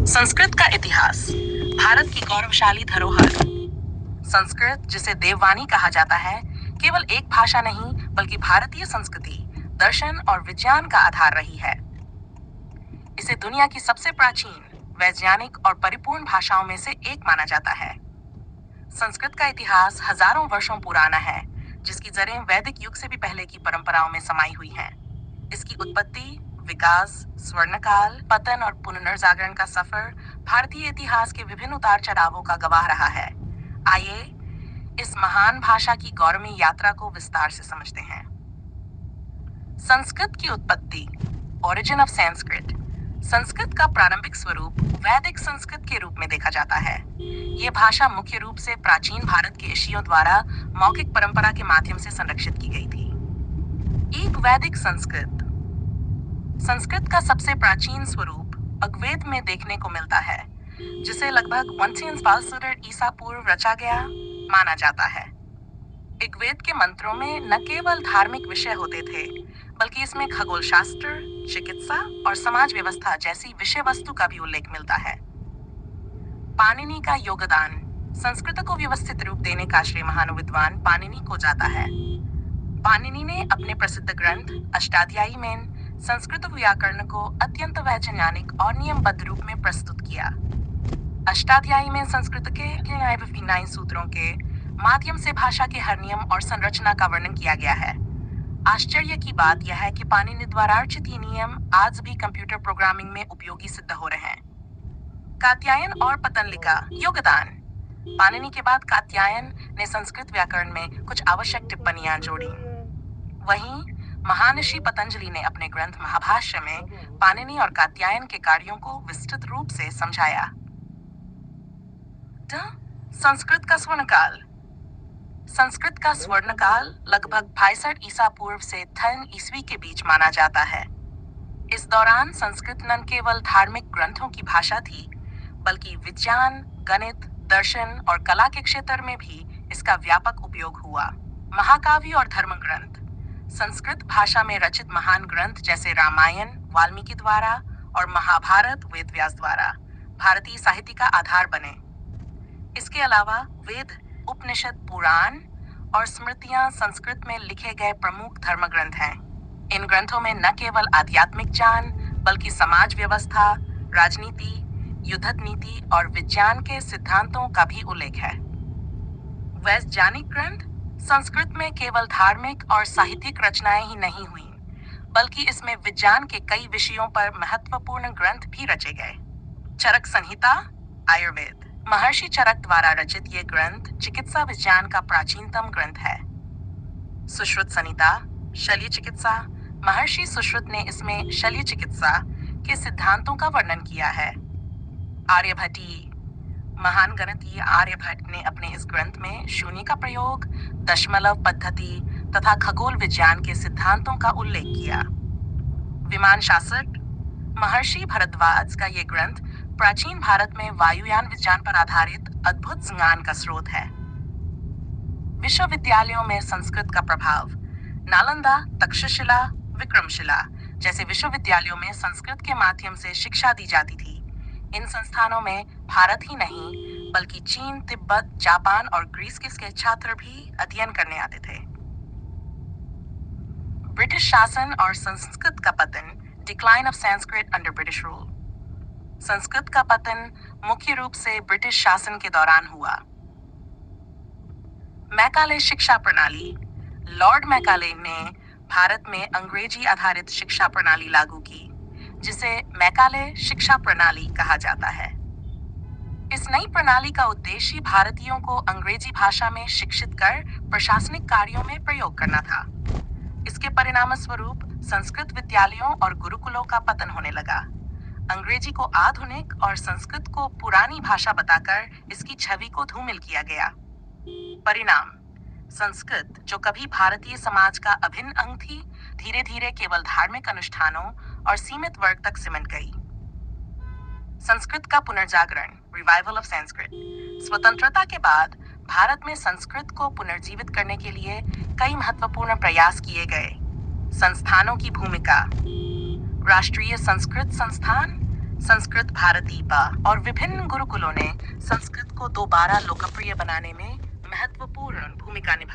संस्कृत का इतिहास। भारत की गौरवशाली धरोहर। संस्कृत, जिसे देववाणी कहा जाता है, केवल एक भाषा नहीं बल्कि भारतीय संस्कृति, दर्शन और विज्ञान का आधार रही है। इसे दुनिया की सबसे प्राचीन, वैज्ञानिक और परिपूर्ण भाषाओं में से एक माना जाता है। संस्कृत का इतिहास हजारों वर्षों पुराना है, जिसकी जड़ें वैदिक युग से भी पहले की परंपराओं में समाई हुई हैं। इसकी उत्पत्ति, विकास, स्वर्णकाल, पतन और पुनर्जागरण का सफर भारतीय इतिहास के विभिन्न उतार चढ़ावों का गवाह रहा है। आइए इस महान भाषा की गौरवमयी यात्रा को विस्तार से समझते हैं। संस्कृत की उत्पत्ति, ओरिजिन ऑफ संस्कृत। संस्कृत का प्रारंभिक स्वरूप वैदिक संस्कृत के रूप में देखा जाता है। यह भाषा मुख्य रूप से प्राचीन भारत के ऋषियों द्वारा मौखिक परंपरा के माध्यम से संरक्षित की गई थी। एक वैदिक संस्कृत। संस्कृत का सबसे प्राचीन स्वरूप ऋग्वेद में देखने को मिलता है, जिसे लगभग 1500 ईसा पूर्व रचा गया माना जाता है। ऋग्वेद के मंत्रों में न केवल धार्मिक विषय होते थे, बल्कि इसमें खगोल शास्त्र, चिकित्सा और समाज व्यवस्था जैसी विषय वस्तु का भी उल्लेख मिलता है। पाणिनि का योगदान। संस्कृत को व्यवस्थित रूप देने का श्रेय महान विद्वान पाणिनि को जाता है। पाणिनि ने अपने प्रसिद्ध ग्रंथ अष्टाध्यायी में संस्कृत व्याकरण को अत्यंत वैज्ञानिक और नियमबद्ध रूप में प्रस्तुत किया। अष्टाध्यायी में संस्कृत के 59 सूत्रों के माध्यम से भाषा के हर नियम और संरचना का वर्णन किया गया है। आश्चर्य की बात यह है कि पाणिनि द्वारा रचित ये नियम आज भी कंप्यूटर प्रोग्रामिंग में उपयोगी सिद्ध हो रहे हैं। कात्यायन और पतंजलि योगदान। पाणिनि के बाद कात्यायन ने संस्कृत व्याकरण में कुछ आवश्यक टिप्पणियां जोड़ी। वहीं महर्षि पतंजलि ने अपने ग्रंथ महाभाष्य में पाणिनि और कात्यायन के कार्यों को विस्तृत रूप से समझाया। संस्कृत का स्वर्णकाल। संस्कृत का स्वर्णकाल लगभग 62 ईसा पूर्व से 3 ईस्वी के बीच माना जाता है। इस दौरान संस्कृत न केवल धार्मिक ग्रंथों की भाषा थी, बल्कि विज्ञान, गणित, दर्शन और कला के क्षेत्र में भी इसका व्यापक उपयोग हुआ। महाकाव्य और धर्म ग्रंथ। संस्कृत भाषा में रचित महान ग्रंथ जैसे रामायण वाल्मीकि द्वारा और महाभारत वेदव्यास द्वारा भारतीय साहित्य का आधार बने। इसके अलावा वेद, उपनिषद, पुराण और स्मृतियां संस्कृत में लिखे गए प्रमुख धर्म ग्रंथ हैं। इन ग्रंथों में न केवल आध्यात्मिक ज्ञान, बल्कि समाज व्यवस्था, राजनीति, युद्ध नीति और विज्ञान के सिद्धांतों का भी उल्लेख है। वैज्ञानिक ग्रंथ। संस्कृत में केवल धार्मिक और साहित्यिक रचनाएं ही नहीं हुई, बल्कि इसमें विज्ञान के कई विषयों पर महत्वपूर्ण ग्रंथ भी रचे गए। चरक संहिता, आयुर्वेद। महर्षि चरक द्वारा रचित ये ग्रंथ चिकित्सा विज्ञान का प्राचीनतम ग्रंथ है। सुश्रुत संहिता, शल्य चिकित्सा। महर्षि सुश्रुत ने इसमें शल्य चिकित्सा के सिद्धांतों का वर्णन किया है। आर्यभट्टीय। महान गणितज्ञ आर्यभट्ट ने अपने इस ग्रंथ में शून्य का प्रयोग, दशमलव पद्धति तथा खगोल विज्ञान के सिद्धांतों का उल्लेख किया। विमान शास्त्र। महर्षि भारद्वाज का ये ग्रंथ प्राचीन भारत में वायुयान विज्ञान पर आधारित अद्भुत ज्ञान का स्रोत है। विश्वविद्यालयों में संस्कृत का प्रभाव। नालंदा, तक्षशिला, विक्रमशिला जैसे विश्वविद्यालयों में संस्कृत के माध्यम से शिक्षा दी जाती थी। इन संस्थानों में भारत ही नहीं, बल्कि चीन, तिब्बत, जापान और ग्रीस के छात्र भी अध्ययन करने आते थे। ब्रिटिश शासन और संस्कृत का पतन। Decline of Sanskrit under British rule. Sanskrit का पतन मुख्य रूप से ब्रिटिश शासन के दौरान हुआ। मैकाले शिक्षा प्रणाली। लॉर्ड मैकाले ने भारत में अंग्रेजी आधारित शिक्षा प्रणाली लागू की, जिसे मैकाले शिक्षा प्रणाली कहा जाता है। इस नई प्रणाली का उद्देश्य भारतीयों को अंग्रेजी भाषा में शिक्षित कर प्रशासनिक कार्यों में प्रयोग करना था। इसके परिणामस्वरूप संस्कृत विद्यालयों और गुरुकुलों का पतन होने लगा। अंग्रेजी को आधुनिक और संस्कृत को पुरानी भाषा बताकर इसकी छवि को धूमिल किया गया। परिणाम। संस्कृत, जो कभी भारतीय समाज का अभिन्न अंग थी, धीरे धीरे केवल धार्मिक अनुष्ठानों और सीमित वर्ग तक सिमट गई। संस्कृत का पुनर्जागरण, रिवाइवल ऑफ संस्कृत। स्वतंत्रता के बाद भारत में संस्कृत को पुनर्जीवित करने के लिए कई महत्वपूर्ण प्रयास किए गए। संस्थानों की भूमिका। राष्ट्रीय संस्कृत संस्थान, संस्कृत भारती और विभिन्न गुरुकुलों ने संस्कृत को दोबारा लोकप्रिय बनाने में महत्वपूर्ण भूमिका निभाई।